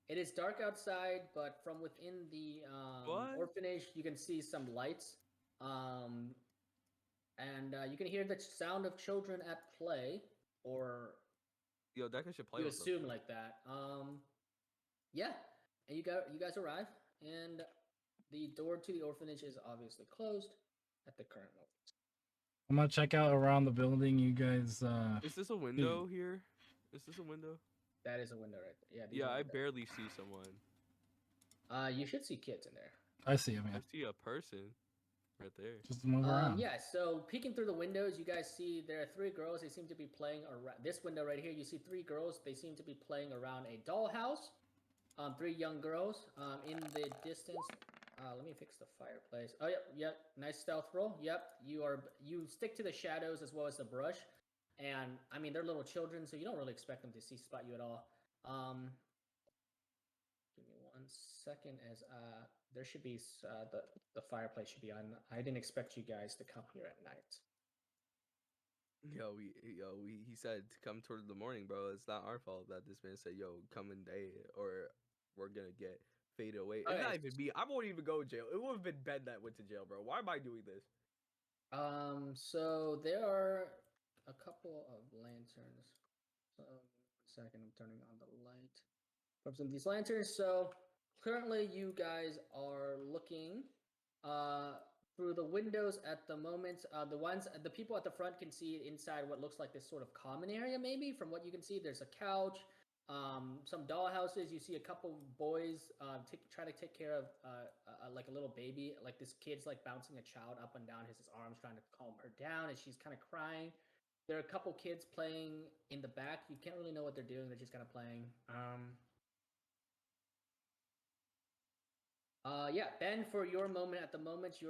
It is dark outside, but from within the What? orphanage, you can see some lights. Um, and you can hear the sound of children at play, or Yo, Deca should play you with us, assume bro. like that. Yeah, and you guys arrive, and the door to the orphanage is obviously closed at the current moment. I'm gonna check out around the building. You guys, Is this a see. window here? Is this a window? That is a window right there. Yeah, these Yeah, are I windows. barely see someone. You should see kids in there. I see him. I Yeah, see a person right there. just move around. Yeah, so peeking through the windows, you guys see there are three girls. They seem to be playing around this window right here. You see three girls. They seem to be playing around a dollhouse. Three young girls. In the distance. Let me fix the fireplace. Oh yep, yep. Nice stealth roll. Yep. You stick to the shadows as well as the brush, and I mean they're little children, so you don't really expect them to spot you at all. Give me 1 second as there should be the fireplace should be on. I didn't expect you guys to come here at night. He said to come toward the morning, bro. It's not our fault that this man said, yo, come in day or we're gonna get faded away. It's Okay. not even me. I won't even go to jail. It would have been Ben that went to jail, bro. Why am I doing this? So there are a couple of lanterns. So 1 second, I'm turning on the light from some of these lanterns. So currently, you guys are looking uh through the windows at the moment. The people at the front can see inside what looks like this sort of common area. Maybe from what you can see, there's a couch, some dollhouses. You see a couple boys try to take care of like a little baby. Like this kid's like bouncing a child up and down his arms, trying to calm her down, and she's kind of crying. There are a couple kids playing in the back. You can't really know what they're doing. They're just kind of playing. Yeah, Ben. For your moment, at the moment, you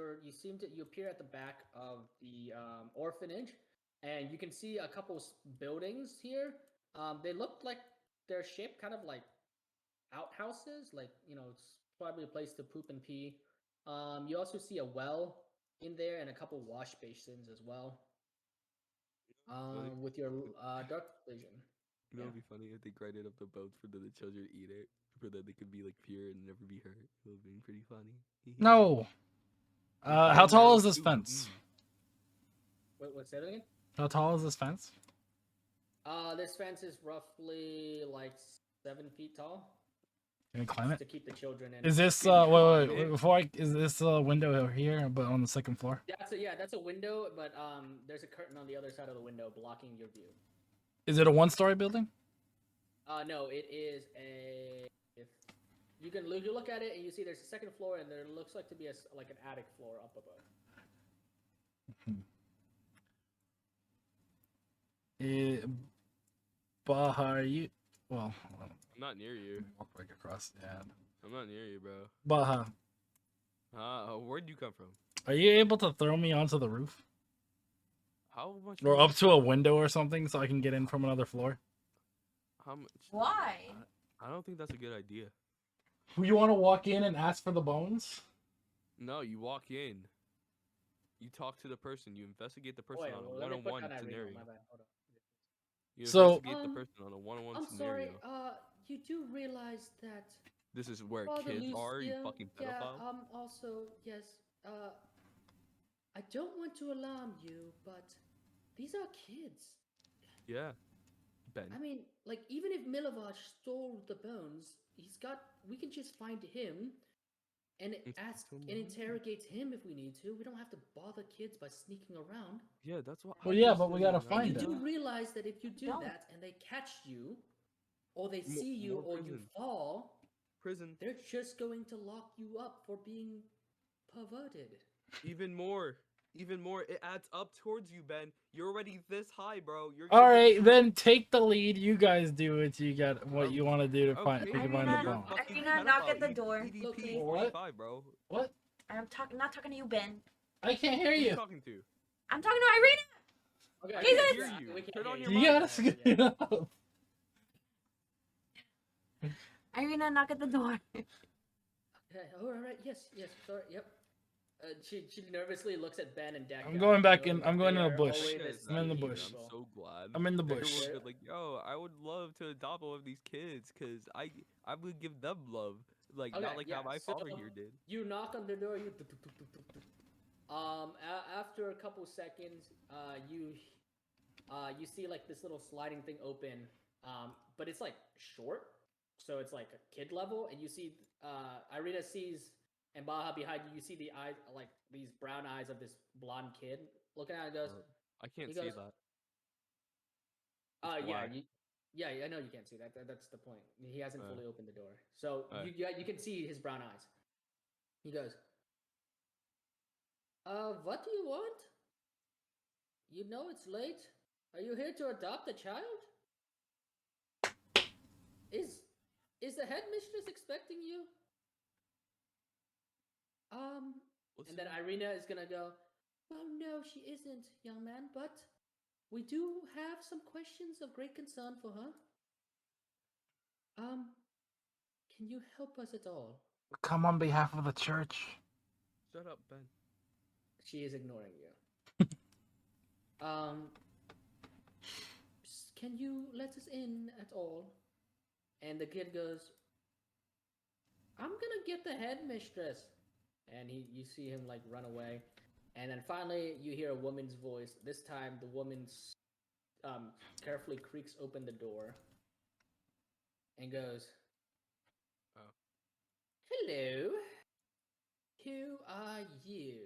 appear at the back of the orphanage, and you can see a couple buildings here. They look like they're shaped kind of like outhouses, like it's probably a place to poop and pee. You also see a well in there and a couple wash basins as well. Funny. With your dark vision, You know, yeah. it'd be funny if they grinded up the boats for the children to eat it, for that they could be like pure and never be hurt. It would have been pretty funny. No. How Then tall Mary is this Sue. fence? What's that again? How tall is this fence? This fence is roughly like 7 feet tall. Can we climb it? To keep the children in. Is this Can you climb wait it? before is this a window over here, but on the second floor? That's a window, but there's a curtain on the other side of the window blocking your view. Is it a one-story building? No, it is a. If you look at it and you see there's a second floor and there looks like to be like an attic floor up above. Bahar, you. Well, I'm not near you. walk back across. Yeah. I'm not near you, bro. Baha, Where'd you come from? are you able to throw me onto the roof How much? or up to a window or something so I can get in from another floor? How much? Why? I don't think that's a good idea. You want to walk in and ask for the bones? No, you walk in. You talk to the person. You investigate the person on a Let me put one-on-one down that scenario. ring. My bad. Hold on. You So- investigate the person on a one-on-one I'm scenario. sorry. You do realize that This is where Father kids are, you Lucian, fucking yeah, pedophile. also, yes, I don't want to alarm you, but these are kids. Yeah. Ben. I mean, like, even if Milovaj stole the bones, we can just find him and ask and interrogate him if we need to. We don't have to bother kids by sneaking around. Yeah, that's what. Well, I yeah, was but we saying, gotta right? find You him. do realize that if you do Don't. that and they catch you, or they see you, more or you prison. fall, Prison. they're just going to lock you up for being perverted. Even more. It adds up towards you, Ben. You're already this high, bro. You're. All gonna right, get- then take the lead. You guys do it. You got what you want to do to find. Okay, We can Irina, find the you're a bone. fucking Irina, knock pedophile. at the door. EDP What? 45, bro. What? I'm not talking to you, Ben. I can't hear Who are you you. talking to? I'm talking to Irina. Okay, I Jesus! can't hear you. We can't Turn on hear your You mic. gotta scoot it up. Irina, knock at the door. Okay, all right, yes, sorry, yep. She nervously looks at Ben and Deca. I'm going back knowing in. that I'm going they in the are bush. always That is I'm in the not bush. either. I'm people. so glad. I'm in the bush. Everyone's They're- been like, yo, I would love to adopt one of these kids because I would give them love. Like, Okay, not like how yeah, my so father here did. You knock on the door. After a couple seconds, you see like this little sliding thing open, but it's like short, so it's like a kid level, and you see Irina sees and Baha behind you. You see the eyes, like these brown eyes of this blonde kid looking at it. And goes, I can't he see goes, that. yeah, black. yeah, I know you can't see that. That's the point. He hasn't fully opened the door, so Uh. you can see his brown eyes. He goes, what do you want? You know it's late. Are you here to adopt a child? Is the headmistress expecting you? What's And then it? Irina is gonna go, well, no, she isn't, young man, but we do have some questions of great concern for her. Can you help us at all? Come on behalf of the church. Shut up, Ben. She is ignoring you. Can you let us in at all? And the kid goes, I'm gonna get the headmistress. And you see him like run away. And then finally you hear a woman's voice. This time the woman carefully creaks open the door and goes, Oh. hello, who are you?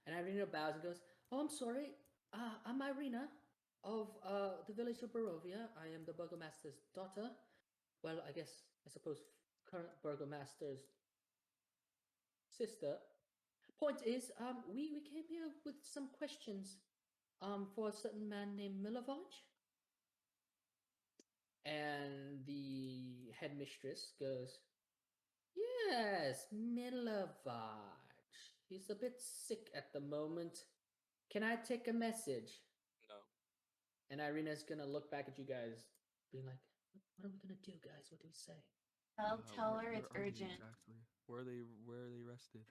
And Irina bows and goes, oh, I'm sorry, I'm Irina of the village of Barovia. I am the burgomaster's daughter. Well, I suppose current burgomaster's sister. Point is, we came here with some questions for a certain man named Milovaj. And the headmistress goes, yes, Milovaj. He's a bit sick at the moment. Can I take a message? No. And Irina's gonna look back at you guys, being like, what are we gonna do, guys? What do we say? Tell her it's Where are they urgent. exactly? Where are they arrested?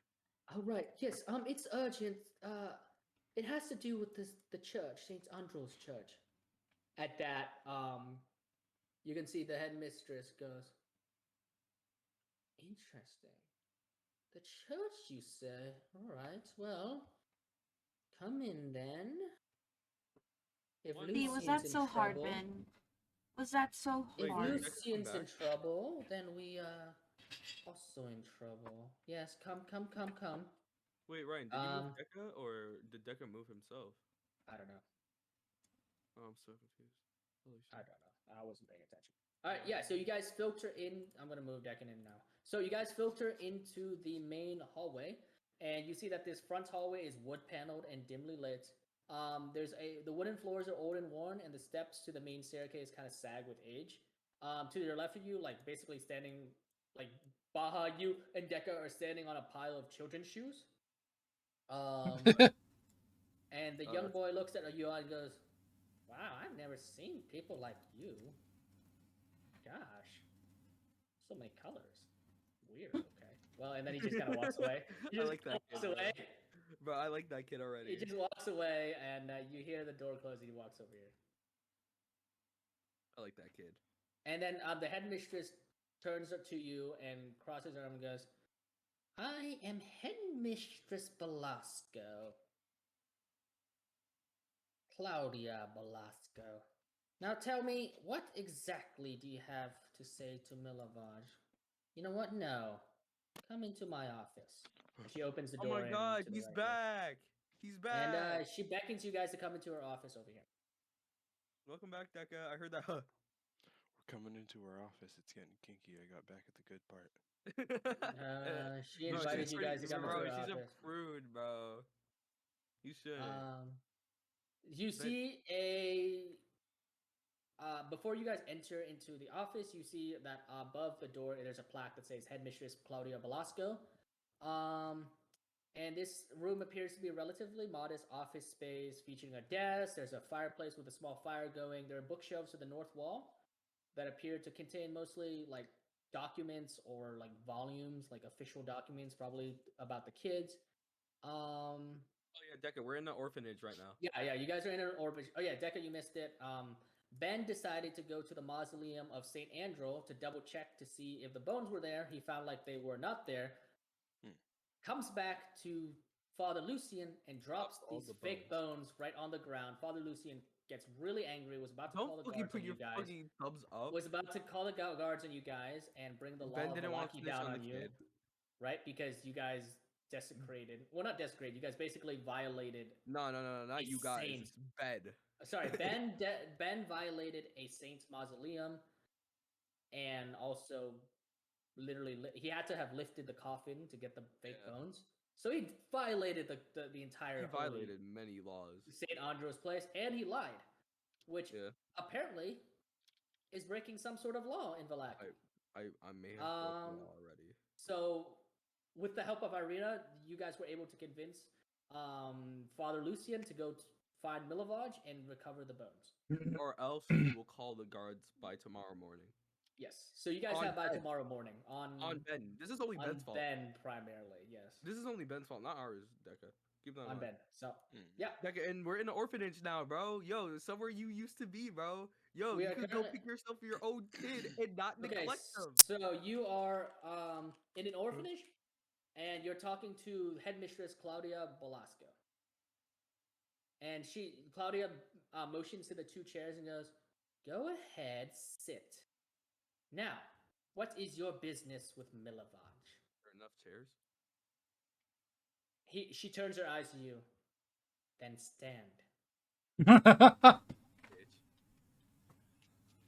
Oh, right. Yes, it's urgent. It has to do with the church, St. Andrew's Church. At that, you can see the headmistress goes, interesting. The church, you say? All right, well, come in then. If What? See, was Lucian's that in so hard, trouble, Ben? Was that so if Wait, did hard? Decker come Lucian's in back? trouble, then we also in trouble. Yes, come. Wait, Ryan, did you move Um, Deca or did Deca move himself? I don't know. Oh, I'm so confused. Holy I shit. don't know. I wasn't paying attention. All right, yeah. So you guys filter in. I'm gonna move Decken in now. So you guys filter into the main hallway, and you see that this front hallway is wood paneled and dimly lit. The wooden floors are old and worn, and the steps to the main staircase kind of sag with age. To your left of you, like basically standing, like Baha, you and Deca are standing on a pile of children's shoes. And the young That's boy looks at you and goes, "Wow, I've never seen people like you. Gosh, so many colors. Weird. Okay. Well, and then he just kind of walks away. He I just like that walks kid, away. bro, I like that kid He already. just walks away, and you hear the door close. And he walks over here, I like that kid. and then the headmistress turns up to you and crosses her arm and goes, "I am headmistress Belasco, Claudia Belasco. Now tell me, what exactly do you have to say to Milovaj? You know what? No. Come into my office." And she opens the Oh door my god, into the he's right here. back! He's And back! she beckons you guys to come into her office over here. Welcome back, Deca. I heard that. We're coming into her office. It's getting kinky. I got back at the good part. She Bro, invited she's you pretty, guys to come into bro, her she's a office. prude, bro. You should. You see before you guys enter into the office, you see that above the door there's a plaque that says Headmistress Claudia Velasco. And this room appears to be a relatively modest office space featuring a desk. There's a fireplace with a small fire going. There are bookshelves to the north wall that appear to contain mostly like documents or like volumes, like official documents, probably about the kids. Oh yeah, Deca, we're in the orphanage right now. Yeah, you guys are in an orbit. Oh yeah, Deca, you missed it. Ben decided to go to the mausoleum of Saint Andrew to double check to see if the bones were there. He found like they were not there. Comes back to Father Lucian and drops all these the fake bones right on the ground. Father Lucian gets really angry. Was about to call the Don't fucking guards put on your you guys. fucking thumbs up. Was about to call the guards on you guys and bring the law Ben of didn't want to Valaki snitch down on on the you, kid. right? Because you guys desecrated. Well, not desecrated. You guys basically violated. No, not you guys. saint. It's Ben. Sorry, Ben violated a saint's mausoleum, and also literally he had to have lifted the coffin to get the fake bones. So he violated the entire. He violated many laws. Saint Andrew's place, and he lied, which apparently is breaking some sort of law in Valaki. I may have broken law already. So, with the help of Irina, you guys were able to convince Father Lucian to go find Milovaj and recover the bones. Or else he will call the guards by tomorrow morning. Yes. So you guys have by tomorrow morning on Ben. This is only Ben's fault. Ben primarily, yes. This is only Ben's fault, not ours, Deca. Keep that in mind. Ben. So yeah. Deca, and we're in the orphanage now, bro. Yo, somewhere you used to be, bro. Yo, you could go pick yourself your own kid and not neglect them. So you are in an orphanage, and you're talking to headmistress Claudia Belasco. And Claudia motions to the two chairs and goes, "Go ahead, sit. Now, what is your business with Milovaj?" Are enough chairs? She turns her eyes to you. Then stand.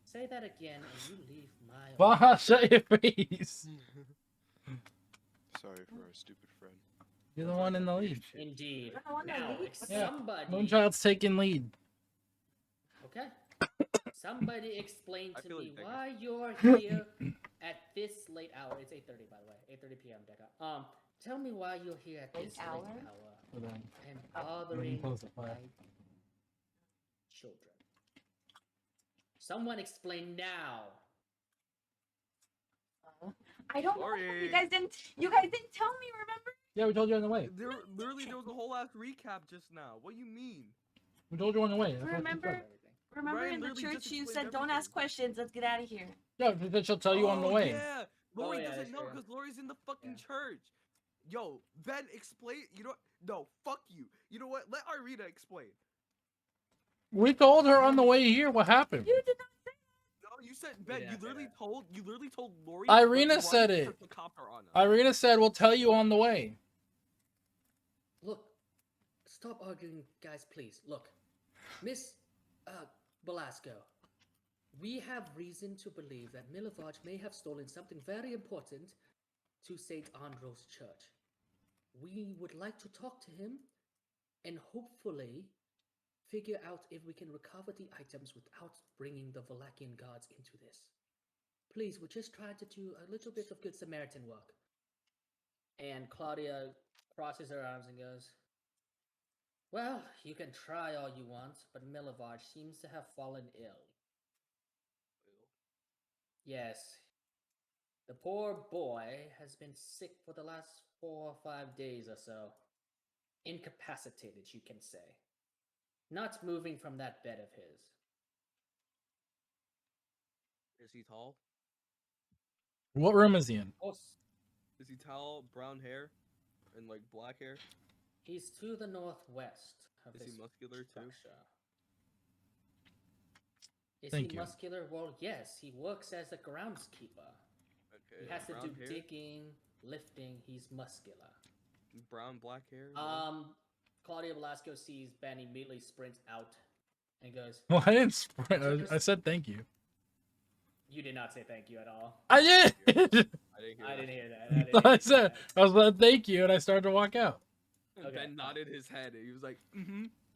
Say that again, and you leave my. Bah, shut your face. Sorry for our stupid friend. You're the one in the lead. Indeed. Now, somebody. Moonchild's taking lead. Okay. Somebody explain to me like why you're here at this late hour. It's 8:30, by the way. 8:30 p.m. Deca. Tell me why you're here at this late hour and bothering my children. Someone explain now. I don't know. You guys didn't tell me, remember? Yeah, we told you on the way. There was a whole ass recap just now. What do you mean? We told you on the way. Remember in the church you said don't ask questions, let's get out of here. Yeah, then she'll tell you on the way. Yeah. Lori doesn't know because Lori's in the fucking church. Yo, Ben, explain. You know what? No, fuck you. You know what? Let Irina explain. We told her on the way here what happened. You did not say that. No, you said Ben. You literally told Lori. Irina said it. Irina said we'll tell you on the way. Look, stop arguing, guys, please. Look, Miss Belasco, we have reason to believe that Milovaj may have stolen something very important to St. Andrew's church. We would like to talk to him and hopefully figure out if we can recover the items without bringing the Valakian gods into this. Please, we're just trying to do a little bit of good Samaritan work. And Claudia crosses her arms and goes, "Well, you can try all you want, but Milovaj seems to have fallen ill." Yes. The poor boy has been sick for the last 4 or 5 days or so. Incapacitated, you can say. Not moving from that bed of his. Is he tall? What room is he in? Is he tall, brown hair, and like black hair? He's to the northwest. Is he muscular too? Is he muscular? Well, yes. He works as a groundskeeper. Okay. He has to do hair? digging, lifting. He's muscular. Brown, black hair? Claudia Velasco sees Ben, immediately sprints out and goes, Well, I didn't sprint. I said thank you. You did not say thank you at all. I did! I didn't hear that. I was like, thank you, and I started to walk out. Okay. Ben nodded his head, and he was like,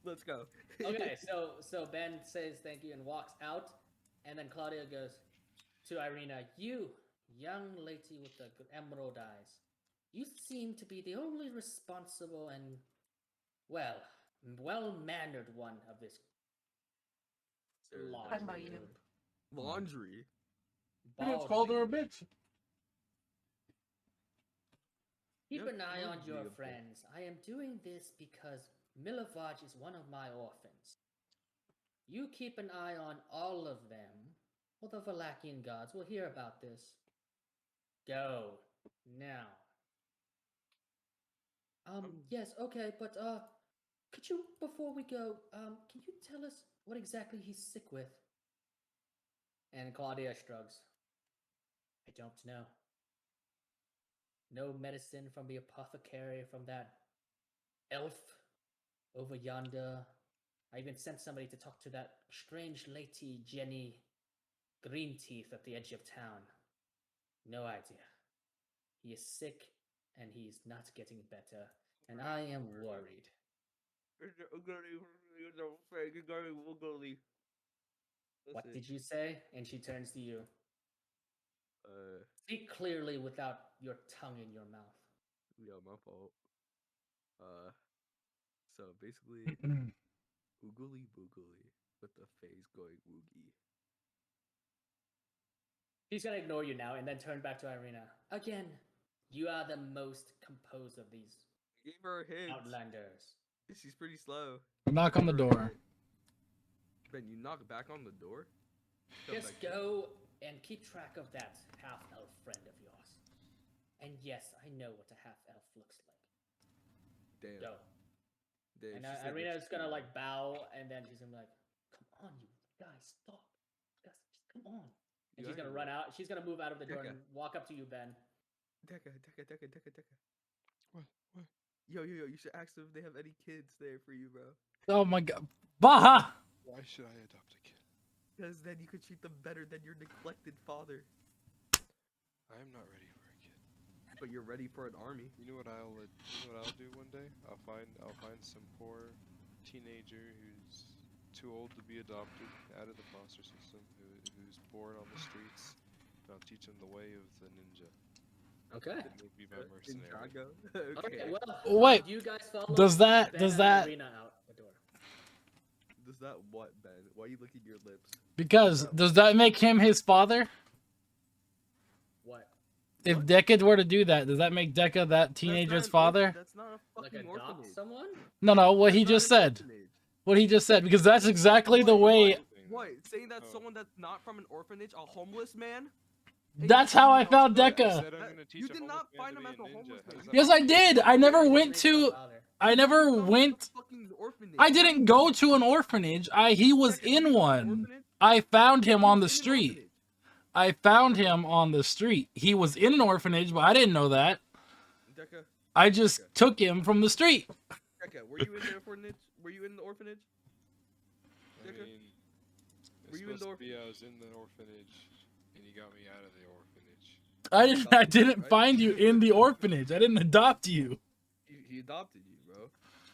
let's go. Okay, so Ben says thank you and walks out, and then Claudia goes to Irina, "You, young lady with the emerald eyes, you seem to be the only responsible and, well-mannered one of this laundry. Talking about you. Laundry? You just called her a bitch. Keep Yep, an eye on would your be a bit. friends. I am doing this because Milovaj is one of my orphans. You keep an eye on all of them, or the Valakian gods will hear about this. Go. Now. Yes, okay, but, could you, before we go, can you tell us what exactly he's sick with? And Claudia shrugs. I don't know. No medicine from the apothecary, from that elf over yonder. I even sent somebody to talk to that strange lady Jenny Greenteeth at the edge of town. No idea. He is sick and he's not getting better, and I am worried. What did you say? And she turns to you. Speak clearly without your tongue in your mouth. Yeah, my fault. So basically, oogly boogly with the face going woogie. She's gonna ignore you now and then turn back to Irina. Again, you are the most composed of these Give her a hint. outlanders. She's pretty slow. Knock on the Give her a door. hint. Ben, you knock back on the door? Come Just back here. go and keep track of that half-elf friend of yours. And yes, I know what a half-elf looks like. Damn. Go. Damn, And she said Irina's it's gonna true. like bow, and then she's gonna be like, "Come on, you guys, stop, guys, just come on." And You she's gonna ain't run right. out. She's gonna move out of the door Dekka. and walk up to you, Ben. Dekka. What? What? Yo, you should ask them if they have any kids there for you, bro. Oh my god. Baha! Why should I adopt a kid? Because then you could treat them better than your neglected father. I am not ready for a kid. But you're ready for an army. You know what I'll do one day? I'll find some poor teenager who's too old to be adopted out of the foster system, who's born on the streets, and I'll teach him the way of the ninja. Okay. That would be my mercenary. Drago. Okay. Okay. Well, Wait, you guys follow does that- Ben does and that- Irina out the door. Does that what, Ben? Why are you licking your lips? Because does that make him his father? What? If What? Dekka were to do that, does that make Dekka that teenager's father? That's not a Like fucking adopt orphanage. someone? No, what That's he not just an said. orphanage. What he just said, because that's exactly the way. What? Saying that Oh. someone that's not from an orphanage, a homeless man? That's how I found I Dekka. said I'm gonna teach You a did homeless not man find to him be as a ninja. homeless How does man. that Yes, work? I did. I never Irina's went to. father. I never You found him at went. the fucking orphanage. I didn't go to an orphanage. He was Dekka, did you in go to an one. orphanage? I found him He on was the in an street. orphanage. I found him on the street. He was in an orphanage, but I didn't know that. Dekka, I just Okay. took him from the street. Dekka, were you in the orphanage? Were you in the orphanage? I Dekka? mean, Were it's you in the supposed to be I was in the orphanage, and you got me out of the orphanage. I didn't Right? find you in the orphanage. I didn't adopt you. He adopted you, bro.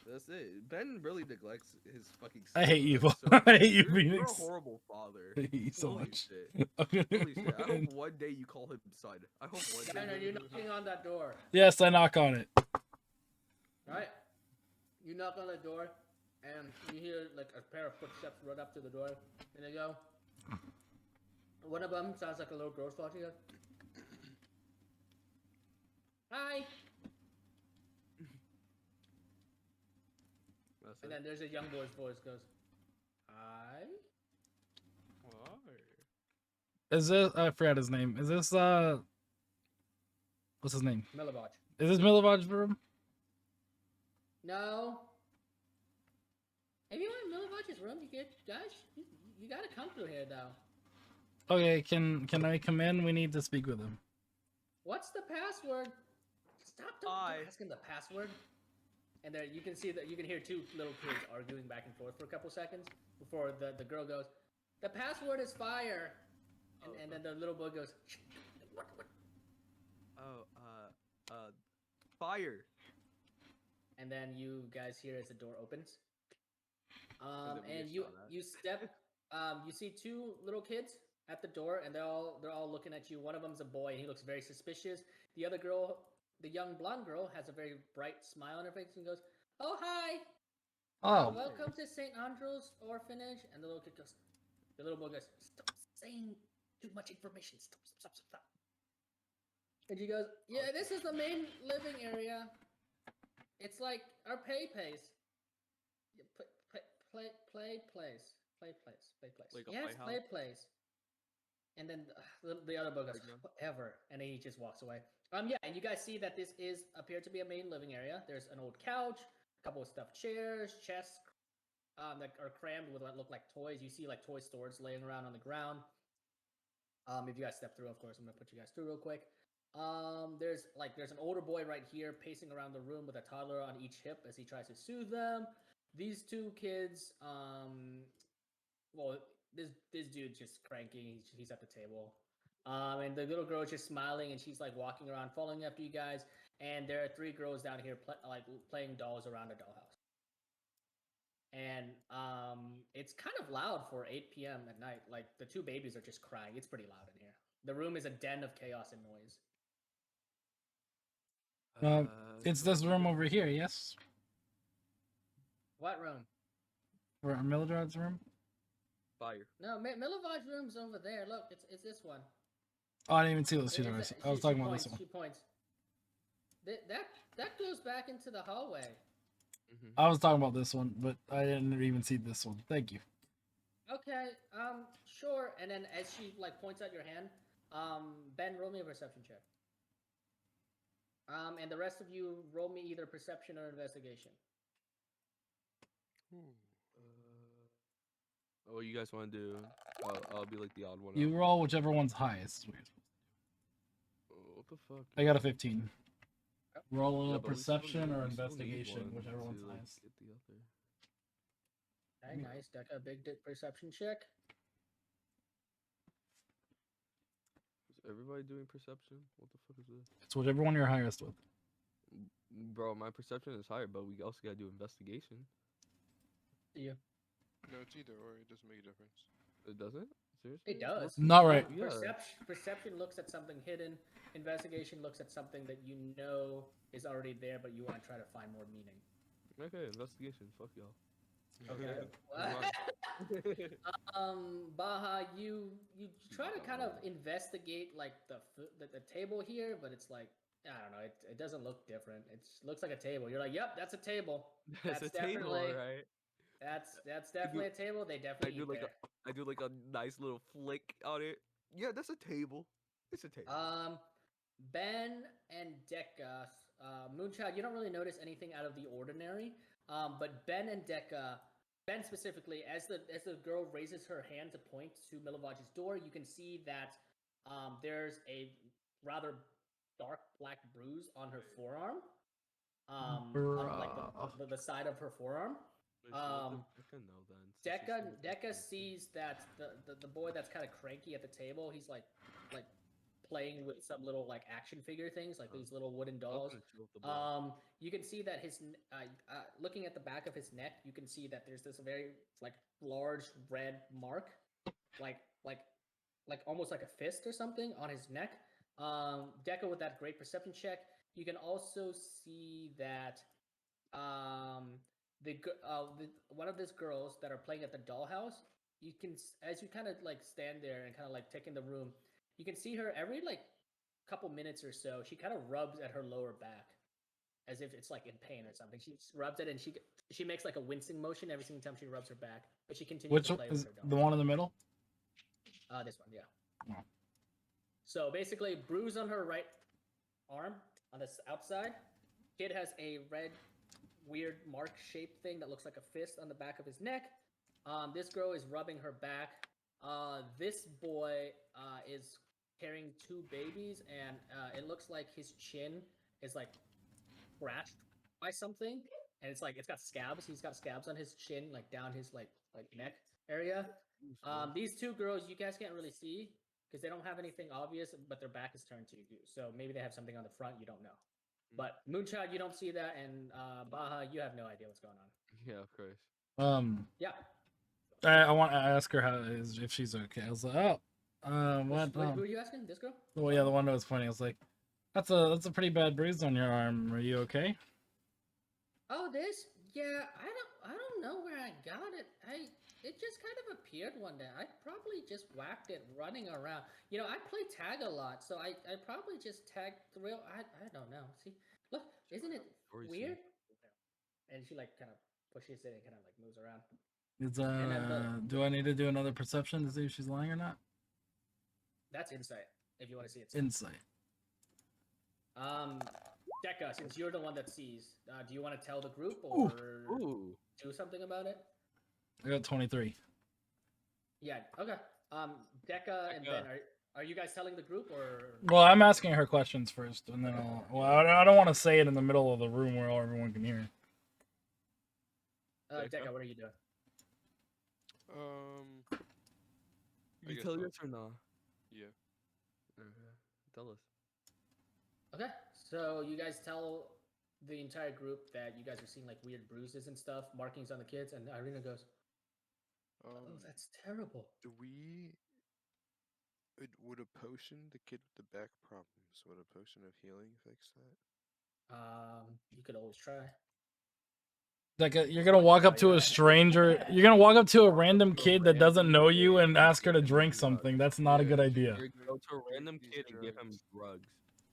That's it. Ben really neglects his fucking. I hate you. son so I hate you, You're a Phoenix. horrible father. I hate you so Holy much. shit. Holy shit. I hope one day you call him son. I hope one Ben, are day. you knocking on that door? Yes, I knock on it. Right? You knock on the door, and you hear like a pair of footsteps run up to the door, and they go. One of them sounds like a little girl's talking. Goes, "Hi," That's and it. then there's a young boy's voice goes, "Hi." Is this? I forgot his name. Is this what's his name? Milovaj. Is this Milovaj's room? No. If you want Milovaj's room, you gotta come through here though. Okay, can I come in? We need to speak with him. What's the password? Stop! Don't ask him the password. And there, you can see that you can hear two little kids arguing back and forth for a couple seconds before the girl goes, "The password is fire," and then the little boy goes, "What? Oh, fire. And then you guys hear as the door opens. then we And just you saw that. you step, you see two little kids at the door, and they're all looking at you. One of them's a boy, and he looks very suspicious. The other girl, the young blonde girl, has a very bright smile on her face and goes, "Oh, hi! Oh, Welcome to St. Andrew's Orphanage." And the little boy goes, "Stop saying too much information. Stop. And she goes, "Yeah, this is the main living area. It's like our play place. Play place. Like a Yes, playhouse? play place." And then the other boy goes, Playground? "Whatever," and then he just walks away. Yeah, and you guys see that this is appeared to be a main living area. There's an old couch, a couple of stuffed chairs, chests that are crammed with what look like toys. You see like toy stores laying around on the ground. If you guys step through, of course, I'm gonna put you guys through real quick. There's an older boy right here pacing around the room with a toddler on each hip as he tries to soothe them. These two kids, well, this dude's just cranky. He's at the table. And the little girl is just smiling, and she's like walking around, following after you guys. And there are three girls down here playing dolls around a dollhouse. And it's kind of loud for 8 p.m. at night. Like the two babies are just crying. It's pretty loud in here. The room is a den of chaos and noise. It's this room over here, yes? What room? For Mildred's room? Fire. No, Milovod's room's over there. Look, it's this one. Oh, I didn't even see those two doors. I was talking about this one. She points. That goes back into the hallway. Mm-hmm. I was talking about this one, but I didn't even see this one. Thank you. Okay, sure. And then as she like points out your hand, Ben, roll me a perception check. And the rest of you roll me either perception or investigation. Oh, you guys want to do? I'll be like the odd one. You out. roll whichever one's highest. What the fuck? I got a 15. Roll Yeah, a but we perception still or need investigation, one whichever to, one's like, highest. get the other. Okay, nice. Deca, big perception check. Is everybody doing perception? What the fuck is this? It's whichever one you're highest with. Bro, my perception is higher, but we also gotta do investigation. Yeah. No, it's either or. It doesn't make a difference. It doesn't? Seriously? It does. Not right. Yeah. Perception looks at something hidden. Investigation looks at something that you know is already there, but you want to try to find more meaning. Okay, investigation. Fuck y'all. Okay. Mine. Baha, you try to kind of investigate like the table here, but it's like I don't know. It doesn't look different. It looks like a table. You're like, yep, that's a table. That's a table, right? That's definitely a table. They definitely eat there. I do like a nice little flick on it. Yeah, that's a table. It's a table. Ben and Deca, Moonchild, you don't really notice anything out of the ordinary. But Ben and Deca, Ben specifically, as the girl raises her hand to point to Milovaj's door, you can see that there's a rather dark black bruise on her forearm. On like the side of her forearm. Deca sees that the boy that's kind of cranky at the table, he's like playing with some little like action figure things, like these little wooden dolls. You can see that his looking at the back of his neck, you can see that there's this very like large red mark, like almost like a fist or something on his neck. Deca with that great perception check, you can also see that one of these girls that are playing at the dollhouse, you can, as you kind of like stand there and kind of like take in the room, you can see her every like couple minutes or so, she kind of rubs at her lower back as if it's like in pain or something. She rubs it and she makes like a wincing motion every single time she rubs her back, but she continues to play with her doll. The one in the middle? This one, yeah. Oh. So basically, bruise on her right arm on this outside. Kid has a red weird mark shaped thing that looks like a fist on the back of his neck. This girl is rubbing her back. This boy is carrying two babies, and it looks like his chin is like scratched by something, and it's got scabs. He's got scabs on his chin, like down his like neck area. These two girls you guys can't really see because they don't have anything obvious, but their back is turned to you, so maybe they have something on the front you don't know. But Moonchild, you don't see that, and Baha, you have no idea what's going on. Yeah, of course. Yeah. I want to ask her if she's okay. I was like, what? Who are you asking? This girl? Well, yeah, the one that was pointing. I was like, that's a pretty bad bruise on your arm. Are you okay? Oh, this? Yeah, I don't know where I got it. it just kind of appeared one day. I probably just whacked it running around. You know, I play tag a lot, so I probably just tagged the real. I don't know. See, look, isn't it weird? And she like kind of pushes it and kind of like moves around. It's And then do I need to do another perception to see if she's lying or not? That's insight. If you want to see it. Insight. Dekka, since you're the one that sees, do you want to tell the group or do something about it? I got 23. Yeah. Okay. Dekka and Ben, are you guys telling the group or? Well, I'm asking her questions first, and then I'll. Well, I don't want to say it in the middle of the room where everyone can hear. Dekka, what are you doing? You tell us or not? Yeah. Tell us. Okay, so you guys tell the entire group that you guys are seeing like weird bruises and stuff, markings on the kids, and Irina goes, "Oh, that's terrible." Would a potion, the kid with the back problems, would a potion of healing fix that? You could always try. Like you're gonna walk up to a stranger. You're gonna walk up to a random kid that doesn't know you and ask her to drink something. That's not a good idea. You're gonna go to a random kid and give him drugs.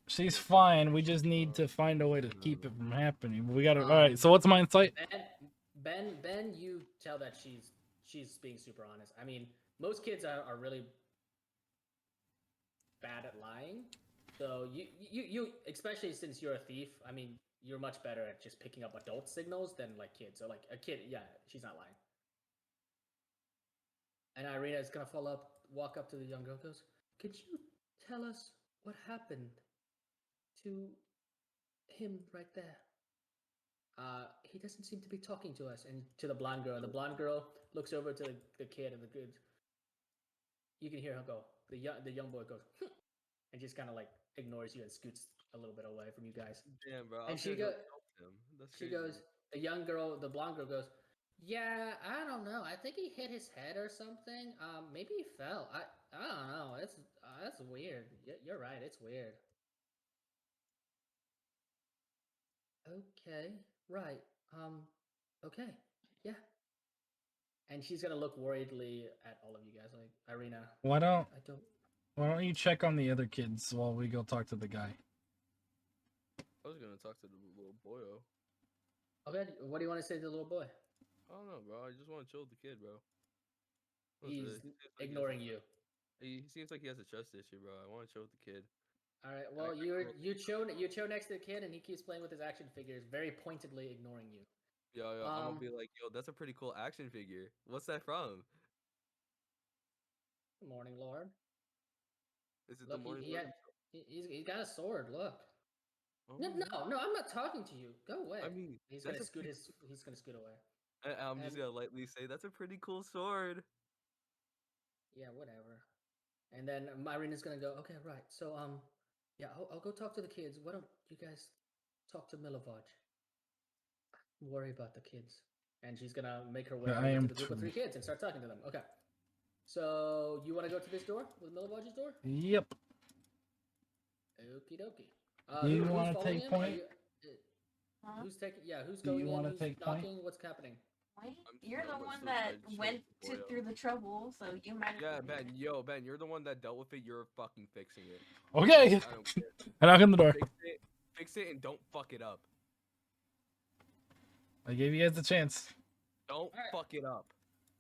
She's fine. We just need to find a way to keep it from happening. We gotta. All right. So what's my insight? Ben, you tell that she's being super honest. I mean, most kids are really bad at lying. So you especially since you're a thief. I mean, you're much better at just picking up adult signals than like kids. So like a kid, yeah, she's not lying. And Irina is gonna walk up to the young girl, goes, "Could you tell us what happened to him right there? He doesn't seem to be talking to us." And to the blonde girl, and the blonde girl looks over to the kid, and the good. You can hear her go. The young boy goes, and just kind of like ignores you and scoots a little bit away from you guys. Damn, bro. And she goes, the blonde girl goes, "Yeah, I don't know. I think he hit his head or something. Maybe he fell. I don't know. That's weird. You're right. It's weird." Okay, right. Okay, yeah. And she's gonna look worriedly at all of you guys, like Irina. Why don't you check on the other kids while we go talk to the guy? I was gonna talk to the little boyo. Okay, what do you want to say to the little boy? I don't know, bro. I just want to chill with the kid, bro. He's ignoring you. He seems like he has a trust issue, bro. I want to chill with the kid. All right. Well, you chill next to the kid, and he keeps playing with his action figures, very pointedly ignoring you. Yo, I'm gonna be like, yo, that's a pretty cool action figure. What's that from? Good morning, Lord. Is it Look, the morning? He's got a sword. Look. Oh, No, I'm not talking to you. Go away. I mean, he's gonna scoot away. I'm just gonna lightly say that's a pretty cool sword. Yeah, whatever. And then Irina's gonna go, "Okay, right. So yeah, I'll go talk to the kids. Why don't you guys talk to Milovaj? Worry about the kids." And she's gonna make her way to the group of 3 kids and start talking to them. Okay. So you want to go to this door with Milovaj's door? Yep. Okie dokie. You want to take point? Who's taking? Yeah, who's going in? Who's knocking? What's happening? You're the one that went through the trouble, so you might. Yeah, Ben. Yo, Ben, you're the one that dealt with it. You're fucking fixing it. Okay. I knock on the door. Fix it and don't fuck it up. I gave you guys a chance. Don't fuck it up.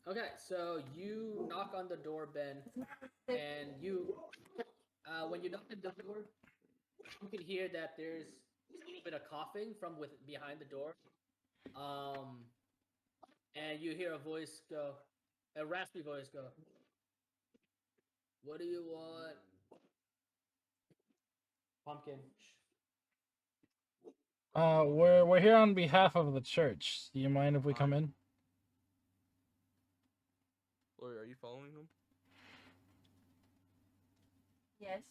Okay, so you knock on the door, Ben, and you, when you knock on the door, you can hear that there's a little bit of coughing from behind the door. And you hear a raspy voice go, "What do you want?" Pumpkin. We're here on behalf of the church. Do you mind if we come in? Lori, are you following him? Yes.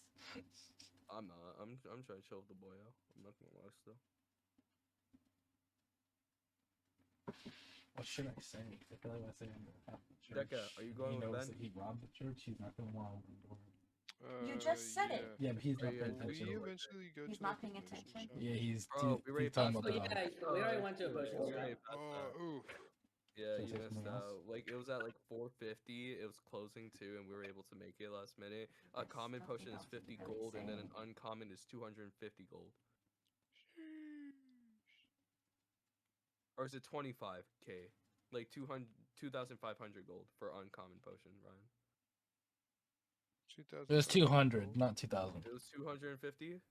I'm not. I'm trying to chill with the boy out. I'm not gonna lie still. What should I say? I feel like I say on behalf of the church. Decca, are you going with Ben? That he robbed the church. He's not gonna want to open the door. You just said it. Yeah, but he's not paying attention. We eventually go He's to not the paying potion attention. shop? Yeah, he's Bro, we already talking about Yeah, we already went to a potion shop. Ooh. Yeah, Should I you say missed something else? out. Like it was at like 450. It was closing too, and we were able to make it last minute. A common potion is 50 gold, and then an uncommon is 250 gold. Or is it 25k? Like 2,500 gold for uncommon potion, Ryan. It was 200, gold? not 2,000. It was 250.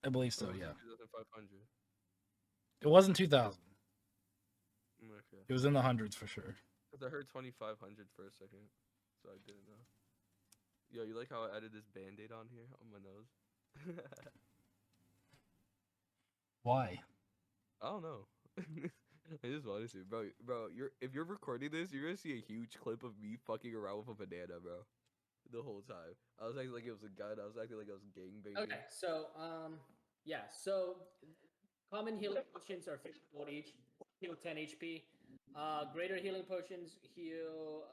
I believe Or so. was Yeah. it 2,500? It wasn't 2,000. Okay. It was in the hundreds for sure. Cause I heard 2,500 for a second, so I didn't know. Yo, you like how I added this band-aid on here on my nose? Why? I don't know. I just wanted to, bro. If you're recording this, you're gonna see a huge clip of me fucking around with a banana, bro. The whole time, I was acting like it was a gun. I was acting like I was gangbanging. Okay, so yeah, so common healing potions are 50 gold each, heal 10 HP. Greater healing potions heal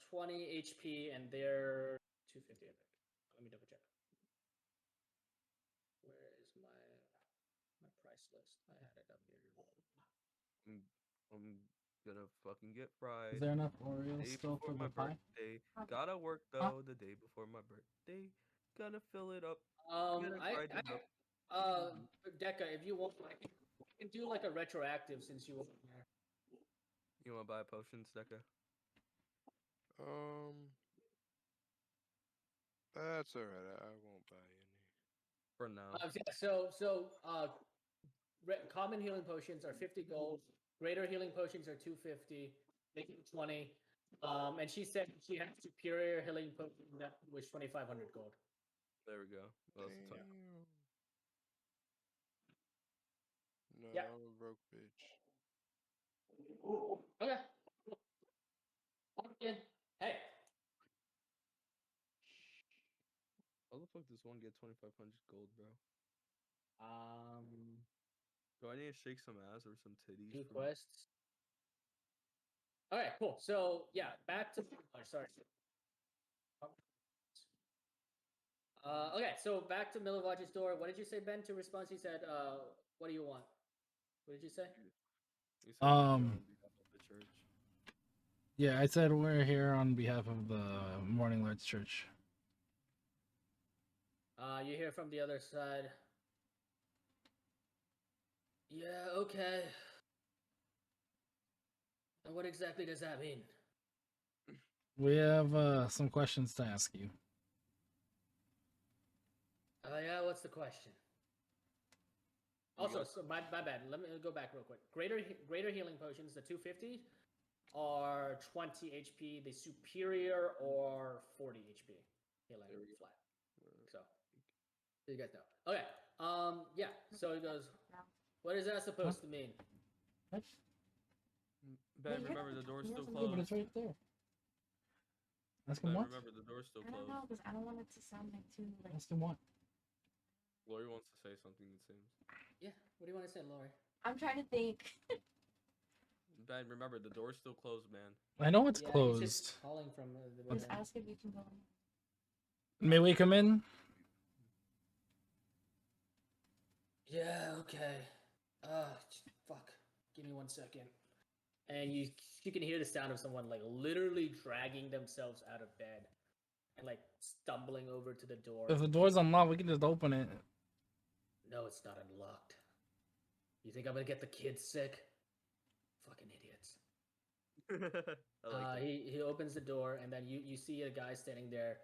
20 HP, and they're 250. I think. Let me double check. Where is my price list? I had it up here. I'm gonna fucking get fried. Is there enough Oreos Day still before for my the pie? birthday. Gotta work though. The day before my birthday. Gonna fill it up. Gonna grind it up. Deca, if you want, I can do like a retroactive since you wasn't here. You wanna buy potions, Deca? That's alright. I won't buy any. For now. Common healing potions are 50 gold. Greater healing potions are 250, making 20. And she said she has superior healing potion that was 2,500 gold. There we go. That was the time. Damn. No, Yeah. I'm a broke bitch. Okay. Hey. How the fuck does one get 2,500 gold, bro? Um. Do I need to shake some ass or some titties? Two quests. All right, cool. So yeah, back to sorry. Okay, so back to Milivoje's door. What did you say, Ben? To response, he said, "What do you want?" What did you say? You said you're here on behalf of the church. Yeah, I said we're here on behalf of the Morning Lights Church. You hear from the other side. Yeah, okay. And what exactly does that mean? We have some questions to ask you. Yeah, what's the question? Also, so my bad. Let me go back real quick. Greater healing potions, the 250 are 20 HP. The superior or 40 HP healing flat. So you guys know. Okay. Yeah. So he goes, what is that supposed to mean? What? Ben, remember the door's still But closed. it's right there. Ask him Ben, what? remember the door's still I don't know, closed. because I don't want it to sound like too like. Ask him what? Lori wants to say something, it seems. Yeah. What do you want to say, Lori? I'm trying to think. Ben, remember the door's still closed, man. I know it's He's closed. just calling from the Just ask if you can go. May we come in? Yeah, okay. Fuck. Give me 1 second. And you can hear the sound of someone like literally dragging themselves out of bed and like stumbling over to the door. If the door's unlocked, we can just open it. No, it's not unlocked. You think I'm gonna get the kids sick? Fucking idiots. I like that. He opens the door and then you see a guy standing there,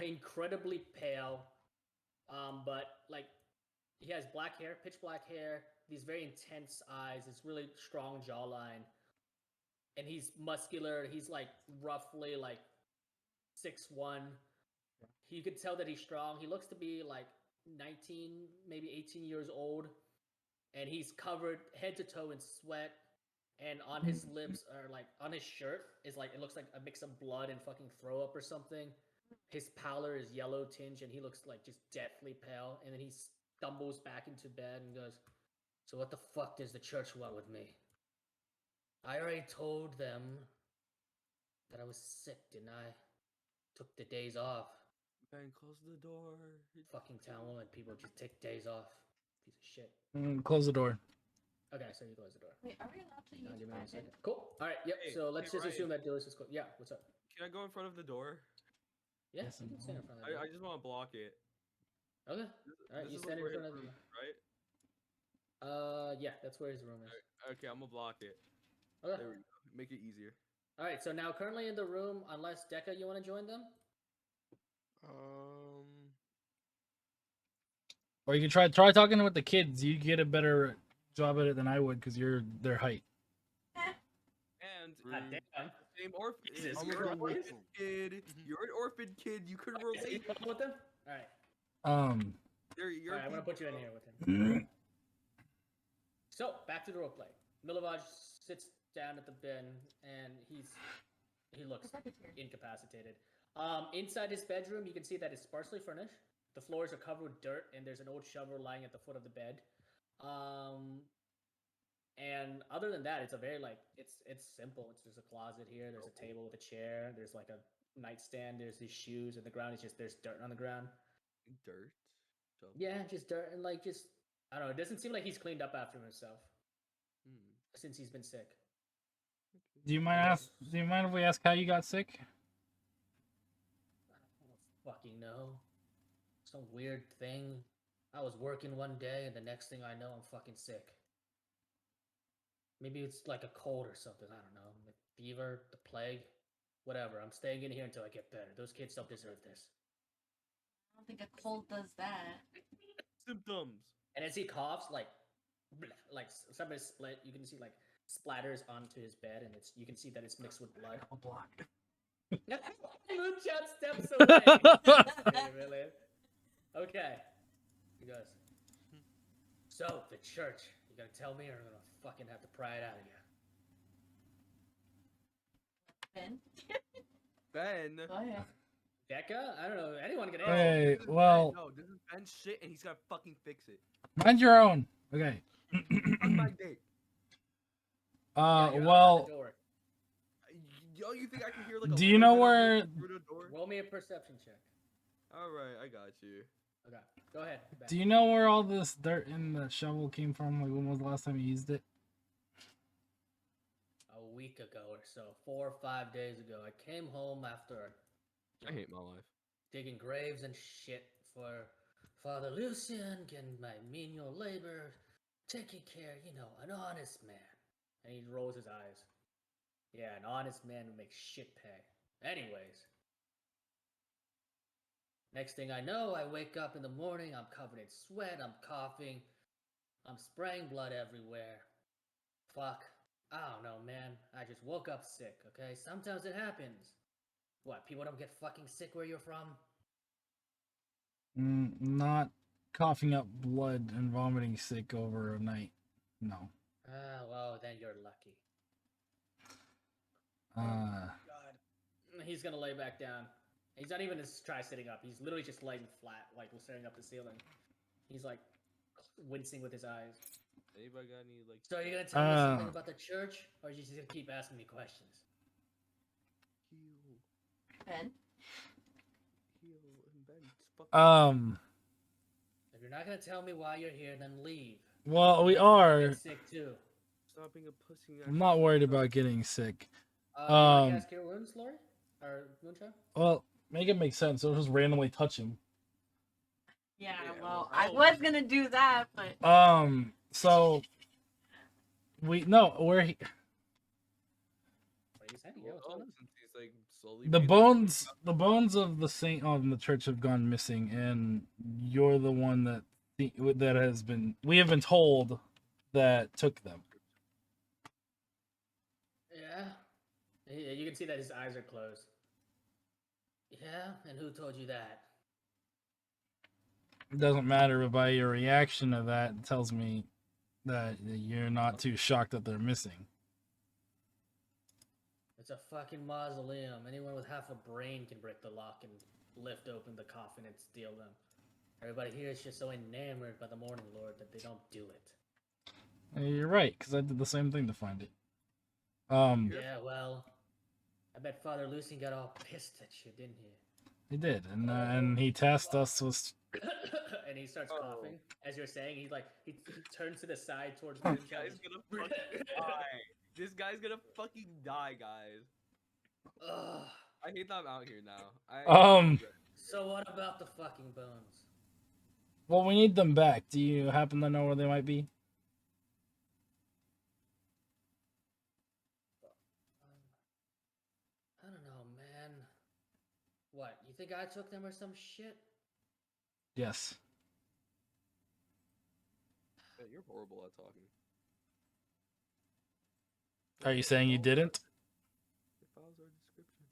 incredibly pale, but like he has black hair, pitch black hair, these very intense eyes, this really strong jawline, and he's muscular. He's like roughly like 6'1". You could tell that he's strong. He looks to be like 19, maybe 18 years old, and he's covered head to toe in sweat. And on his lips, or like on his shirt, is like it looks like a mix of blood and fucking throw up or something. His pallor is yellow tinge, and he looks like just deathly pale. And then he stumbles back into bed and goes, "So what the fuck does the church want with me? I already told them that I was sick, didn't I? Took the days off. Ben, close the door. Fucking town woman, people just take days off. Piece of shit." Close the door. Okay, so you close the door. Wait, are we allowed to use Give me one private? second. Cool. All right. Yep. Hey, So let's hey, just assume Ryan. that Dillis is close. Yeah. What's up? Can I go in front of the door? Yeah, Yes you and can stand in no. front of the door. I just want to block it. Okay. This, All right. this You is stand like in where front his of room the. is, right? Yeah, that's where his room is. Okay, I'm gonna block it. Okay. There we go. Make it easier. All right. So now, currently in the room, unless Deca, you want to join them? Or you can try talking with the kids. You get a better job at it than I would because you're their height. And God damn. same orphan. Jesus You're an Christ. orphan kid. You're an orphan kid. You could So you relate. come with them? All right. You're All right. I'm gonna people, put you in bro. here with him. So back to the roleplay. Milovaj sits down at the bin, and he looks incapacitated. Inside his bedroom, you can see that it's sparsely furnished. The floors are covered with dirt, and there's an old shovel lying at the foot of the bed. And other than that, it's a very it's simple. There's a closet here. There's a table with a chair. There's like a nightstand. There's these shoes, and the ground is just there's dirt on the ground. Dirt. So, Yeah, just dirt and just I don't know. It doesn't seem like he's cleaned up after himself since he's been sick. Do you mind if we ask how you got sick? I don't fucking know. Some weird thing. I was working one day, and the next thing I know, I'm fucking sick. Maybe it's like a cold or something. I don't know. Like fever, the plague, whatever. I'm staying in here until I get better. Those kids don't deserve this. I don't think a cold does that. symptoms. And as he coughs, like somebody split. You can see like splatters onto his bed, and you can see that it's mixed with blood. A block. Moonshot steps away. Hey, really? Okay. He goes. So the church, you gonna tell me, or I'm gonna fucking have to pry it out of you? Ben? Ben. Go ahead. Becca? I don't know. Anyone can answer. Hey, This is well, Ben. No, this is Ben's shit, and he's gotta fucking fix it. mind your own. Okay. On my date. Yeah, you're well, outside the door. Yo, you think I can hear like a do you know little bit of where? it through the door? Roll me a perception check. All right, I got you. Okay, go ahead. Ben. Do you know where all this dirt in the shovel came from? Like, when was the last time you used it? A week ago or so, 4 or 5 days ago, I came home after I hate my life. digging graves and shit for Father Lucian, getting my menial labor, taking care, an honest man. And he rolls his eyes. Yeah, an honest man who makes shit pay. Anyways, next thing I know, I wake up in the morning, I'm covered in sweat, I'm coughing, I'm spraying blood everywhere. Fuck. I don't know, man. I just woke up sick, okay? Sometimes it happens. What, people don't get fucking sick where you're from? Not coughing up blood and vomiting sick over a night. No. Well, then you're lucky. Uh, God. He's gonna lay back down. He's not even just try sitting up. He's literally just laying flat, like staring up the ceiling. He's like wincing with his eyes. Anybody got any like? So are you gonna tell me something about the church, or are you just gonna keep asking me questions? Ben? If you're not gonna tell me why you're here, then leave. Well, we are. Get sick too. Stop being a pussy. I'm not worried about getting sick. You want to cast Cure Wounds, Lori? Or Moonshot? Well, make it make sense. It'll just randomly touch him. Yeah, well, I was gonna do that, but so where he. The bones of the saint of the church have gone missing, and you're the one that we have been told that took them. Yeah, you can see that his eyes are closed. Yeah, and who told you that? It doesn't matter, but by your reaction to that, it tells me that you're not too shocked that they're missing. It's a fucking mausoleum. Anyone with half a brain can break the lock and lift open the coffin and steal them. Everybody here is just so enamored by the Morning Lord that they don't do it. You're right, because I did the same thing to find it. Yeah, well, I bet Father Lucian got all pissed at you, didn't he? He did, and he tasked us with and he starts Oh. coughing as you're saying. He turns to the side towards This Moonshine. guy's gonna fucking die. This guy's gonna fucking die, guys. Ugh. I hate that I'm out here now. So what about the fucking bones? Well, we need them back. Do you happen to know where they might be? I don't know, man. What, you think I took them or some shit? Yes. Yeah, you're horrible at talking. Are you saying you didn't? Your files are description.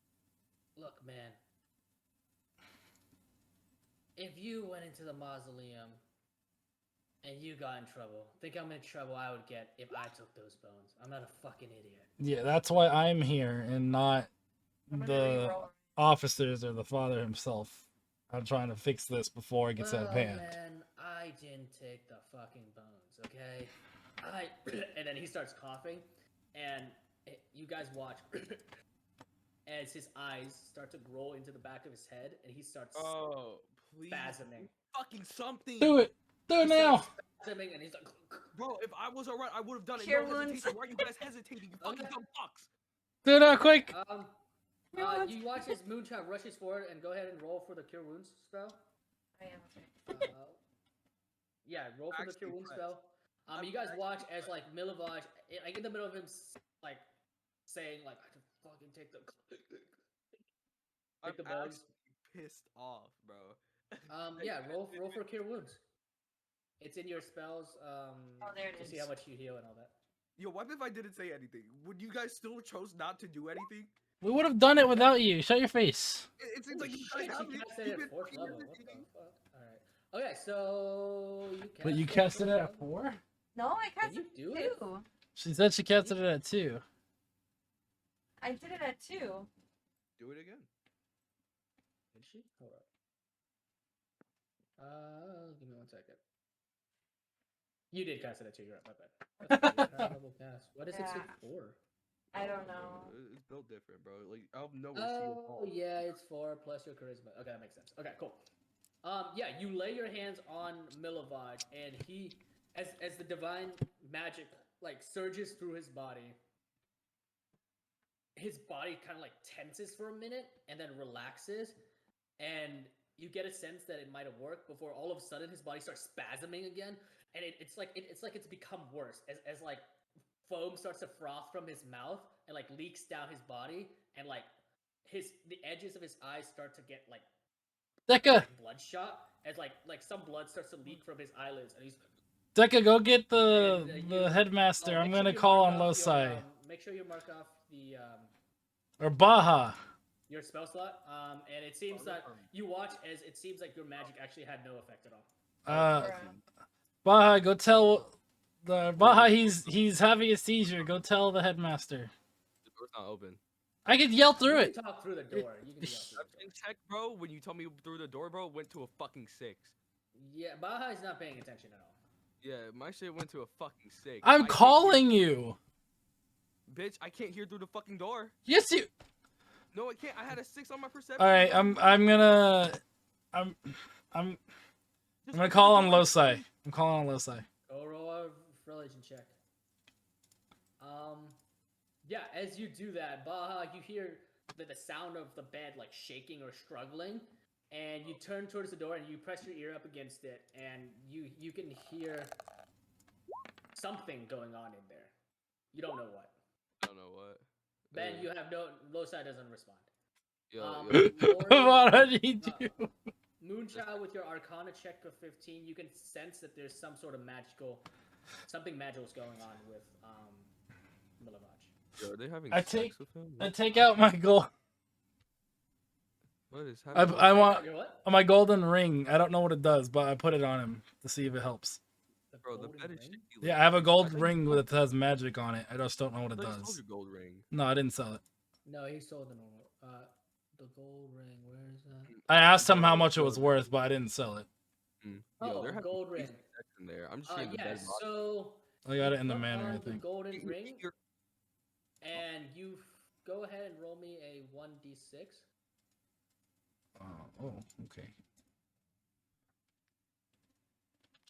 Look, man. If you went into the mausoleum and you got in trouble, think how much trouble I would get if I took those bones. I'm not a fucking idiot. Yeah, that's why I'm here and not I'm gonna the re-roll. officers or the father himself. I'm trying to fix this before it gets out of hand. Man, I didn't take the fucking bones, okay? And then he starts coughing, and you guys watch as his eyes start to roll into the back of his head, and he starts Oh, please. spasming. Fucking something. Do it! Do it He now! starts spasming, and he's like, Bro, if I was alright, I would have done it. Cure No wounds. hesitation. Why are you guys hesitating? You fucking dumb fucks. Do it now, quick! you watch as Moonshine rushes forward and go ahead and roll for the Cure Wounds spell. I am okay. Yeah, roll for the Cure Wounds spell. You guys watch as like Milovaj, like in the middle of him, like saying like, "I can fucking take the I'm bones." pissed off, bro. Yeah, roll for Cure Wounds. It's in your spells. There it to is. see how much you heal and all that. Yo, what if I didn't say anything? Would you guys still chose not to do anything? We would have done it without you. Shut your face. It seems like you Shit, guys have you it. casted You've it been at fourth fucking level. What the hesitating. fuck? All right. Okay, so you. But you cast casted it at 4? No, I Can cast you it do at it? 2. She said she casted it at 2. I did it at 2. Do it again. Did she? Hold on. Give me 1 second. You did cast it at 2. You're right. My bad. That's a high level cast. Why does it say Yeah. 4? I don't know. It's built different, bro. Like, I don't know where she is. Oh yeah, it's 4 plus your charisma. Okay, that makes sense. Okay, cool. Yeah, you lay your hands on Milovaj, and he, as the divine magic like surges through his body kind of like tenses for a minute and then relaxes, and you get a sense that it might have worked before all of a sudden his body starts spasming again, and it's like it's become worse as like foam starts to froth from his mouth and like leaks down his body, and like the edges of his eyes start to get like Deca! bloodshot as like some blood starts to leak from his eyelids, and he's Deca, go get and, the headmaster. I'm make gonna you call mark on off Losai. your, make sure you mark off the Or Baja. your spell slot. And it seems that you watch as it seems like your magic actually had no effect at all. Baja, go tell the Baja he's having a seizure. Go tell the headmaster. The door's not open. I could yell through You it. can talk through the door. You can yell through the door. In tech, bro, when you told me through the door, bro, went to a fucking 6. Yeah, Baja is not paying attention at all. Yeah, my shit went to a fucking 6. I'm calling you. Bitch, I can't hear through the fucking door. Yes, you. No, I can't. I had a 6 on my perception. All right, I'm gonna call on Losai. I'm calling on Losai. Go roll a religion check. Yeah, as you do that, Baja, you hear the sound of the bed like shaking or struggling, and you turn towards the door and you press your ear up against it, and you can hear something going on in there. You don't know what. I don't know what. Ben, you have no. Losai doesn't respond. Yo, What did he do? Moonchild, with your Arcana check of 15, you can sense that there's something magical is going on with Milovaj. Yo, are they having I sex with him? I take out my gold. What is happening? I want Your what? my golden ring. I don't know what it does, but I put it on him to see if it helps. Bro, the golden bed is ring? shaky. Yeah, I have a gold ring that has magic on it. I just don't know what it I thought you sold does. your gold ring. No, I didn't sell it. No, he sold the normal. The gold ring. Where is that? I asked him how much it was worth, but I didn't sell it. Yo, Oh, they're having gold ring. sex in there. I'm just seeing the Yeah. bed rock. So I got it in the put manor, on I the think. golden You- ring, you're- and you go ahead and roll me a 1d6. Oh, okay.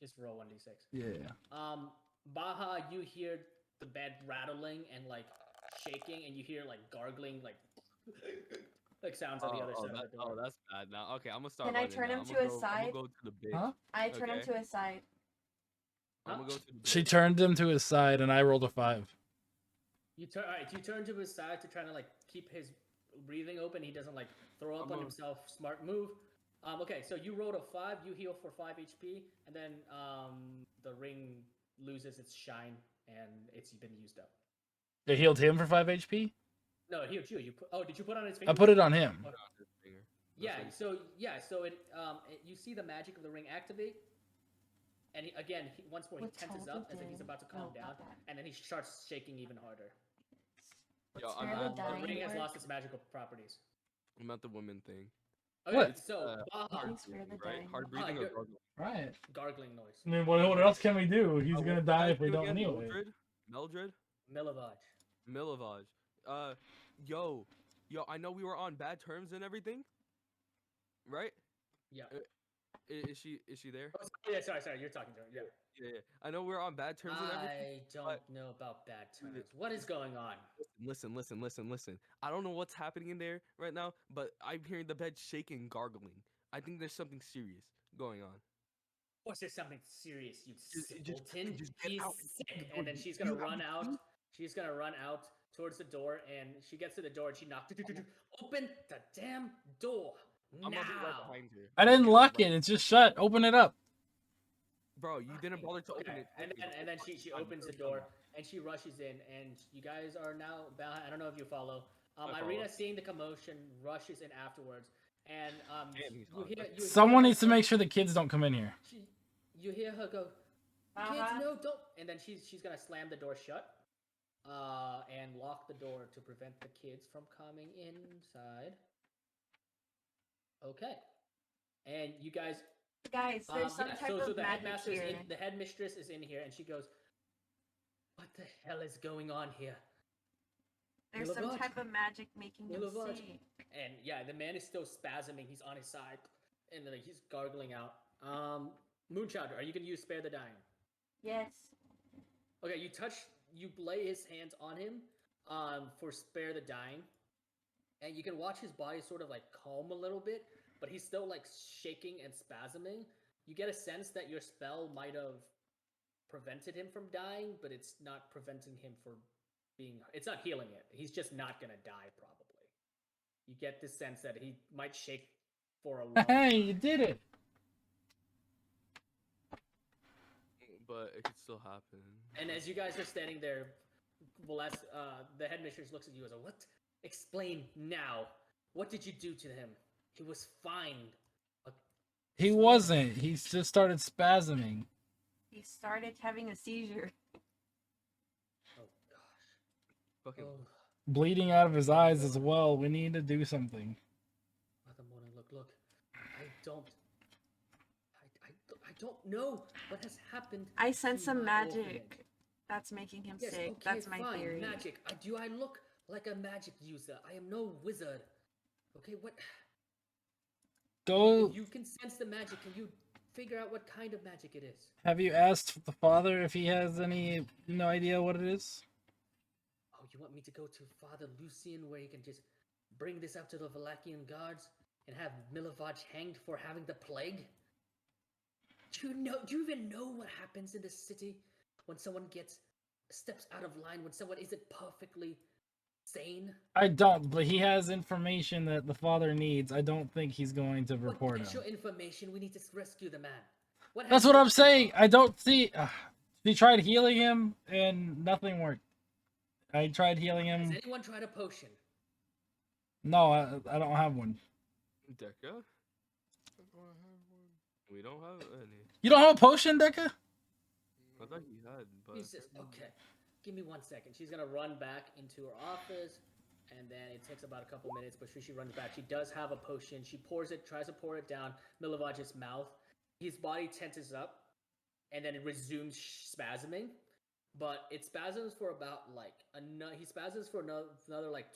Just roll 1d6. Yeah. Baha, you hear the bed rattling and like shaking, and you hear like gargling, like sounds on the other side of the door. Oh, that's bad. Now, okay, I'm gonna start Can I running turn now. him I'm to gonna his go. I'm gonna side? go to the bitch. Huh? I turn him Okay. to his side. I'm gonna go to the bitch. She turned him to his side, and I rolled a 5. You turn. All right, you turn to his side to try to like keep his breathing open. He doesn't like throw up on himself. Smart move. Okay, so you rolled a 5. You heal for 5 HP, and then the ring loses its shine, and it's been used up. It healed him for 5 HP? No, it healed you. You put. Oh, did you put on his finger? I put it on him. Yeah. So it you see the magic of the ring activate, and once more he tenses up as if he's about to calm down, and then he starts shaking even harder. Yo, the ring has lost its magical properties. I'm at the women thing. Okay, What? so Hard breathing, right? Hard breathing or gargling? Right. Gargling noise. I mean, what else can we do? He's What gonna was die that if we name don't again? anyway. Mildred? Milovaj. Yo, I know we were on bad terms and everything, right? Yeah. Is she there? Oh, yeah, sorry, you're talking to her. Yeah. Yeah. I know we're on bad terms and everything. I don't know about bad terms. What is going on? Listen. I don't know what's happening in there right now, but I'm hearing the bed shaking, gargling. I think there's something serious going on. Of course, there's something serious, you Just simpleton. get He's out. sick, and then she's gonna run out. She's gonna run out towards the door, and she gets to the door, and she knocks. Open the damn door now! I'm gonna be right behind her. I didn't lock it. It's just shut. Open it up. Bro, you didn't bother to open it. And then she opens the door, and she rushes in, and you guys are now. I don't know if you follow. Irina, seeing the commotion, rushes in afterwards, and Someone needs to make sure the kids don't come in here. You hear her go, "Kids, no, don't!" And then she's gonna slam the door shut, and lock the door to prevent the kids from coming inside. Okay, and you guys. Guys, there's some type of the magic headmaster's here. the headmistress is in here, and she goes, "What the hell is going on here?" There's some type of magic making him sick. And yeah, the man is still spasming. He's on his side, and then he's gargling out. Moonchild, are you gonna use Spare the Dying? Yes. Okay, you lay his hands on him, for Spare the Dying, and you can watch his body sort of like calm a little bit, but he's still like shaking and spasming. You get a sense that your spell might have prevented him from dying, but it's not preventing him from it's not healing it. He's just not gonna die, probably. You get this sense that he might shake for a long time. Hey, you did it! But it could still happen. And as you guys are standing there, the headmistress looks at you as what? Explain now. What did you do to him? He was fine. He wasn't. He just started spasming. He started having a seizure. Oh gosh. Fucking. Bleeding out of his eyes as well. We need to do something. Mother Morning, look. I don't know what has happened. I sense some magic orphanage. that's making him Yes, sick. okay, That's my fine. theory. Magic. Do I look like a magic user? I am no wizard. Okay, what? Go. If you can sense the magic, can you figure out what kind of magic it is? Have you asked the father if he has any idea what it is? Oh, you want me to go to Father Lucian where he can just bring this out to the Valachian guards and have Milovaj hanged for having the plague? Do you even know what happens in the city when someone steps out of line, when someone isn't perfectly sane? I don't, but he has information that the father needs. I don't think he's going to report him. What information? We need to rescue the man. That's what I'm saying. I don't see. He tried healing him and nothing worked. I tried healing him. Has anyone tried a potion? No, I don't have one. Deca? We don't have any. You don't have a potion, Deca? I thought he had, but... He says, okay, give me 1 second. She's gonna run back into her office, and then it takes about a couple minutes, but she runs back. She does have a potion. She tries to pour it down Milovaj's mouth. His body tenses up, and then it resumes spasming. But it spasms for about he spasms for another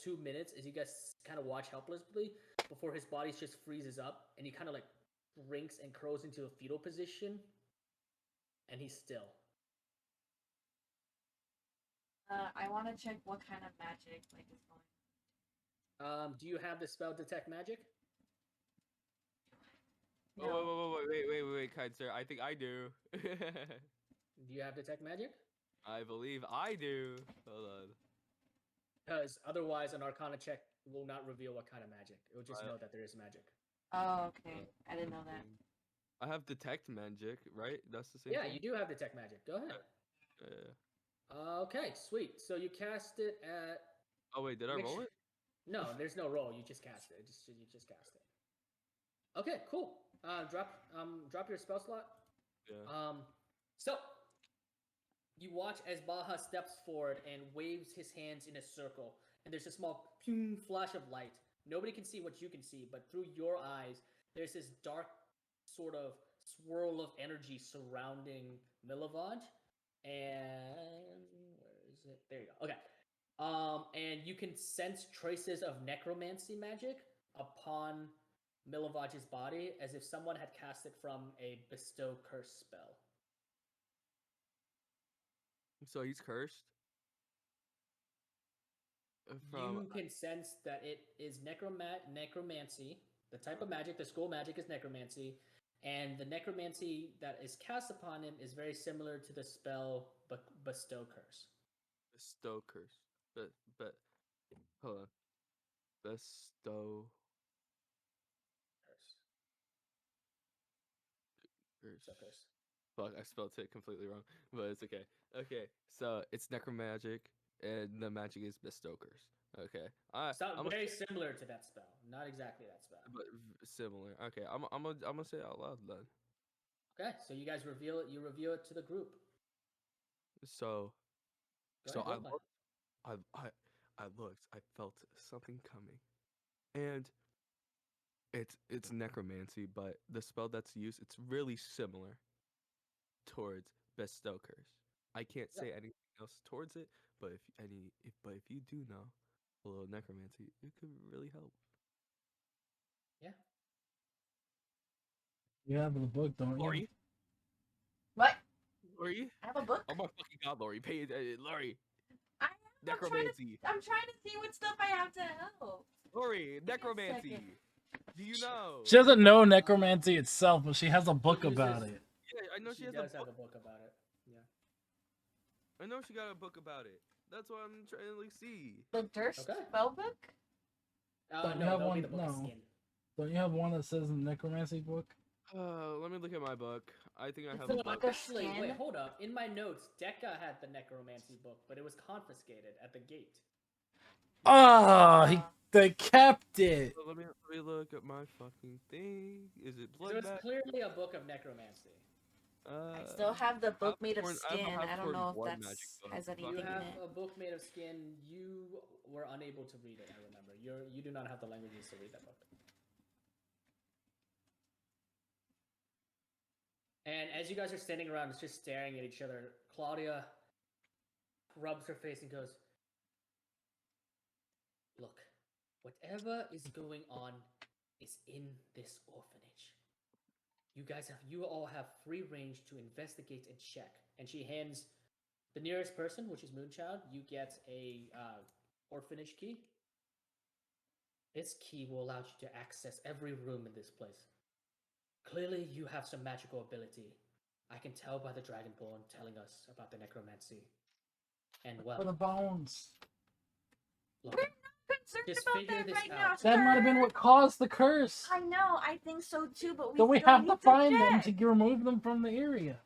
2 minutes as you guys kind of watch helplessly before his body just freezes up, and he kind of rinks and curls into a fetal position. and he's still. I want to check what kind of magic like is going. Do you have the spell Detect Magic? No. Oh, wait, kind sir. I think I do. Do you have Detect Magic? I believe I do. Hold on. Because otherwise, an Arcana check will not reveal what kind of magic. It will just know that there is magic. Oh, okay. I didn't know that. I have detect magic, right? That's the same Yeah, thing? you do have Detect Magic. Go ahead. Yeah. Okay, sweet. So you cast it at. Oh wait, did I roll it? No, there's no roll. You just cast it. You just cast it. Okay, cool. Drop your spell slot. Yeah. So you watch as Baha steps forward and waves his hands in a circle, and there's a small flash of light. Nobody can see what you can see, but through your eyes, there's this dark sort of swirl of energy surrounding Milivaj. And where is it? There you go. Okay. And you can sense traces of necromancy magic upon Milivaj's body, as if someone had cast it from a bestow curse spell. So he's cursed. You can sense that it is necromancy. The type of magic, the school magic is necromancy, and the necromancy that is cast upon him is very similar to the spell bestow curse. Bestow curse. But hold on. Bestow curse. Fuck, I spelled it completely wrong, but it's okay. Okay, so it's necromagic, and the magic is bestow curse. Okay, Sounds very similar to that spell. Not exactly that spell, but similar. Okay, I'm gonna say it out loud then. Okay, so you guys reveal it. You reveal it to the group. So, Go ahead, I looked. I felt something coming, and it's necromancy, but the spell that's used, it's really similar towards bestow curse. I can't say anything else towards it, but if you do know a little necromancy, it could really help. Yeah. You have the book, don't you? Lori, What? Lori, I have a book. oh my fucking god, Lori, pay Lori. I'm Necromancy. trying to see what stuff I have to help. Lori, Give me a necromancy. second. Do you know? She doesn't know necromancy itself, but she has a book about it. Yeah, I know she has does a have book. a book about it. Yeah. I know she got a book about it. That's what I'm trying to see. The Durst Okay. spell book? Don't you No, have that'll one? be the book of No. skin. Don't you have one that says necromancy book? Let me look at my book. I think I It's have the a book book. of Actually, skin. wait, hold up. In my notes, Dekka had the necromancy book, but it was confiscated at the gate. They kept it. Let me look at my fucking thing. Is it blood? So it's clearly a book of necromancy. I still have the book made of skin. I don't know if blood that magic book. has You anything in have it. a book made of skin. You were unable to read it. I remember. You do not have the languages to read that book. And as you guys are standing around, just staring at each other, Claudia rubs her face and goes, "Look, whatever is going on is in this orphanage. You all have free range to investigate and check." And she hands the nearest person, which is Moonchild, you get a orphanage key. This key will allow you to access every room in this place. Clearly, you have some magical ability. I can tell by the Dragonborn telling us about the necromancy. And For the well, bones. look, We're not concerned just about figure that this right out. now, That might have been what caused the curse. I know, I think so too, but So we still have need to find them check. to remove them from the area.